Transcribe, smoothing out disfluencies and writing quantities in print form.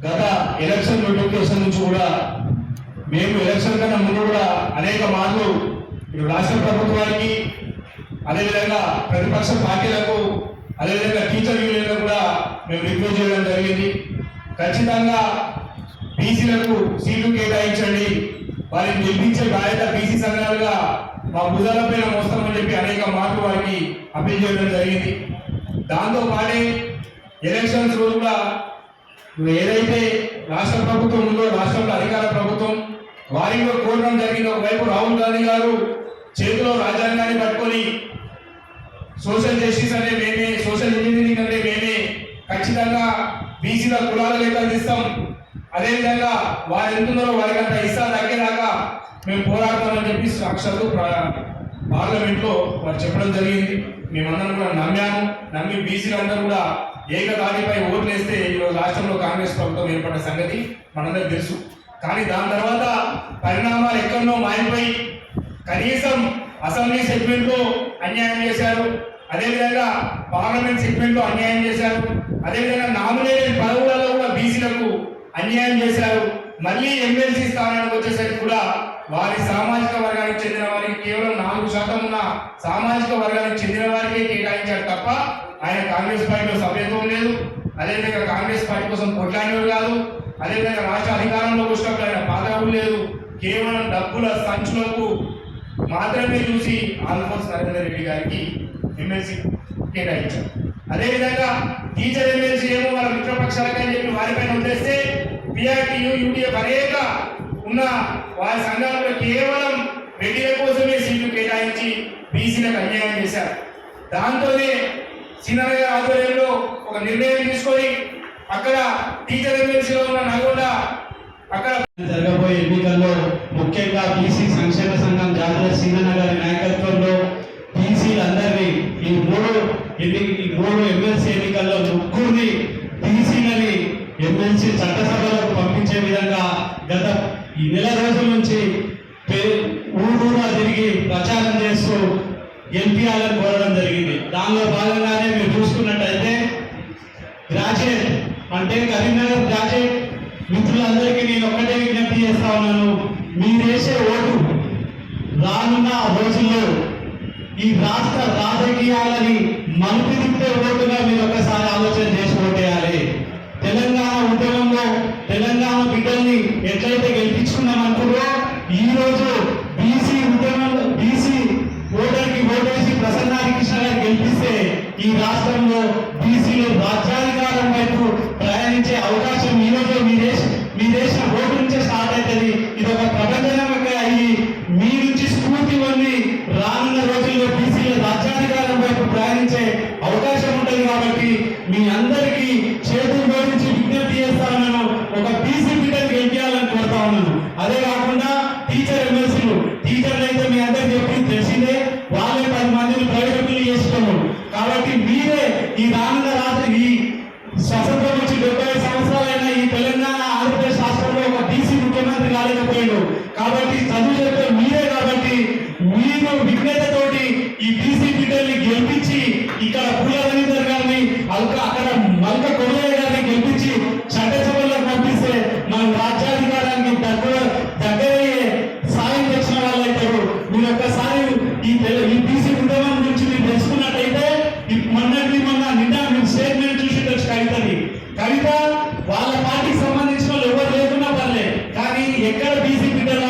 గత election notification నుంచి కూడా మేము ఎలక్షన్ కన్నా ముందు కూడా అనేక మార్లు రాష్ట్ర ప్రభుత్వానికి అదేవిధంగా ప్రతిపక్ష పార్టీలకు అదేవిధంగా టీచర్ యూనియన్లకు కూడా మేము రిక్వెస్ట్ చేయడం జరిగింది. ఖచ్చితంగా బీసీలకు సీట్లు కేటాయించండి, వారిని గెలిపించే బాధ్యత బీసీ సంఘాలుగా మా భుజాలపైన మోస్తామని చెప్పి అనేక మార్లు వారికి అప్పీల్ చేయడం జరిగింది. దాంతో పాటే ఎలక్షన్స్ రోజు కూడా ఏదైతే రాష్ట్ర ప్రభుత్వం ఉందో రాష్ట్రంలో అధికార ప్రభుత్వం వారికి కూడా కోరడం జరిగింది. ఒకవైపు రాహుల్ గాంధీ గారు చేతిలో రాజ్యాంగాన్ని పట్టుకొని సోషల్ జస్టిస్ అంటే మేమే, సోషల్ ఇంజనీరింగ్ అంటే మేమే, ఖచ్చితంగా బీసీల కులాల లెక్కలు తీస్తాం, అదేవిధంగా వారు ఎంతున్నారో వారికి అంత ఇస్తా తగ్గేదాకా మేము పోరాడతామని చెప్పి సాక్షాత్తు పార్లమెంట్లో వారు చెప్పడం జరిగింది. మేమందరం కూడా నమ్మి బీసీలందరూ కూడా ఏకదాటిపై ఓట్లు వేస్తే ఈరోజు రాష్ట్రంలో కాంగ్రెస్ ప్రభుత్వం ఏర్పడ్డ సంగతి మనందరికీ తెలుసు. కానీ దాని తర్వాత పరిణామాలు ఎక్కడో మారిపోయి కనీసం అసెంబ్లీ సెగ్మెంట్లో అన్యాయం చేశారు, అదేవిధంగా పార్లమెంట్ సెగ్మెంట్లో అన్యాయం చేశారు, అదేవిధంగా నామినేటెడ్ పదవులలో కూడా బీసీలకు అన్యాయం చేశారు. మళ్ళీ ఎమ్మెల్సీ స్థానానికి వచ్చేసరికి కూడా వారి సామాజిక వర్గానికి చెందిన వారికి కేవలం 4% ఉన్న సామాజిక వర్గానికి చెందిన వారికే కేటాయించారు తప్ప ఆయన కాంగ్రెస్ పార్టీలో సభ్యత్వం లేదు, అదేవిధంగా కాంగ్రెస్ పార్టీ కోసం కొట్లాడినోడు కాదు, అదేవిధంగా రాష్ట్ర అధికారంలోకి వచ్చినప్పుడు ఆయన పాదవులు లేదు, కేవలం డబ్బుల సంచులకు మాత్రమే చూసి ఆల్ఫోన్స్ నరేందర్ రెడ్డి గారికి ఎమ్మెల్సీ కేటాయించారు. అదేవిధంగా టీచర్ ఎమ్మెల్సీ ఏమో వాళ్ళ మిత్రపక్షాలకని చెప్పి వారిపైన వదిలేస్తే పిఆర్టీయూ యూటీఎఫ్ అనేక ఉన్న వారి సంఘాలలో కేవలం రెడ్డిల కోసమే సీట్లు కేటాయించి బీసీలకు అన్యాయం చేశారు. దాంతోనే సీనరయ్య ఆధ్వర్యంలో ఒక నిర్ణయం తీసుకొని అక్కడ టీచర్ ఎమ్మెల్సీలో ఉన్న నల్గొండ అక్కడ జరగబోయే ఎన్నికల్లో ముఖ్యంగా బీసీ సంక్షేమ సంఘం జాతీయ సీనన్న గారి నాయకత్వంలో బీసీలందరినీ ఈ మూడు ఎమ్మెల్సీ ఎన్నికల్లో ముగ్గురిని బీసీలని ఎమ్మెల్సీ చట్టసభలకు పంపించే విధంగా గత ఈ నెల రోజుల నుంచి ఊరూరా తిరిగి ప్రచారం చేస్తూ గెలిపియాలని కోరడం జరిగింది. దానిలో భాగంగానే మీరు చూసుకున్నట్టయితే గ్రాడ్యుయేట్ అంటే కరీంనగర్ గ్రాడ్యుయేట్ మిత్రులందరికీ నేను ఒక్కటే విజ్ఞప్తి చేస్తా ఉన్నాను. మీరేసే ఓటు రానున్న రోజుల్లో ఈ రాష్ట్ర రాజకీయాలని మలుపు తిప్పే ఓటుగా మీరు ఒక్కసారి ఆలోచన చేసి ఓటేయాలి. తెలంగాణ ఉద్యమంలో తెలంగాణ బిడ్డల్ని ఎట్లయితే గెలిపించుకున్నాం అనుకున్నారో ఈ రోజు బీసీ ఉద్యమంలో బీసీ ఓటర్కి ఓటేసి ప్రసన్నారి కృష్ణ గారు గెలిపిస్తే ఈ రాష్ట్రంలో బీసీలు రాజ్యాధికారం వైపు ప్రయాణించే అవకాశం ఈ రోజు మీ దేశం ఓటు నుంచే స్టార్ట్ అవుతుంది. ఇది ఒక ప్రపంచంగా అయ్యి మీ నుంచి స్ఫూర్తి పొంది రానున్న రోజుల్లో బీసీల రాజ్యాధికారం వైపు ప్రయాణించే అవకాశం ఉంటుంది. కాబట్టి మీ అందరికీ చేతులు జోడించి విజ్ఞప్తి చేస్తా ఉన్నాను, ఒక బీసీ బిడ్డను గెలిపించాలని కోరుతా ఉన్నాను. అదే కాకుండా టీచర్ ఎమ్మెల్సీలు టీచర్లు అయితే మీ అందరికి ఎప్పుడు తెలిసిందే, వాళ్ళే 10 మందిని ప్రైవేట్లు చేస్తున్నాము. కాబట్టి మీరే ఈ రానున్న రాత్రి ఈ స్వతంత్రం వచ్చి 75 సంవత్సరాలైన ఈ తెలంగాణ ఆంధ్రప్రదేశ్ రాష్ట్రంలో ఒక బీసీ ముఖ్యమంత్రి కాలేకపోయాడు. కాబట్టి చదువు చెప్పే మీరే, కాబట్టి మీరు విజ్ఞతతోటి ఈ బీసీ బిడ్డల్ని గెలిపించి ఇక్కడ పూల రవీందర్ గారిని అక్కడ మల్క కొడుయ్య గారిని గెలిపించి చట్టసభలకు పంపిస్తే మనం రాజ్యాధికారానికి దగ్గరయ్యే సాయం తెచ్చిన వాళ్ళు అవుతారు. మీరు ఒక్కసారి ఈ బీసీ ఉద్యమం గురించి మీరు తెలుసుకున్నట్టయితే మొన్న నిన్న మీరు స్టేట్మెంట్ చూసి కవిత వాళ్ళ పార్టీకి సంబంధించిన వాళ్ళు ఎవరు లేకున్నా పర్లే, కానీ ఎక్కడ బీసీ బిడ్డలు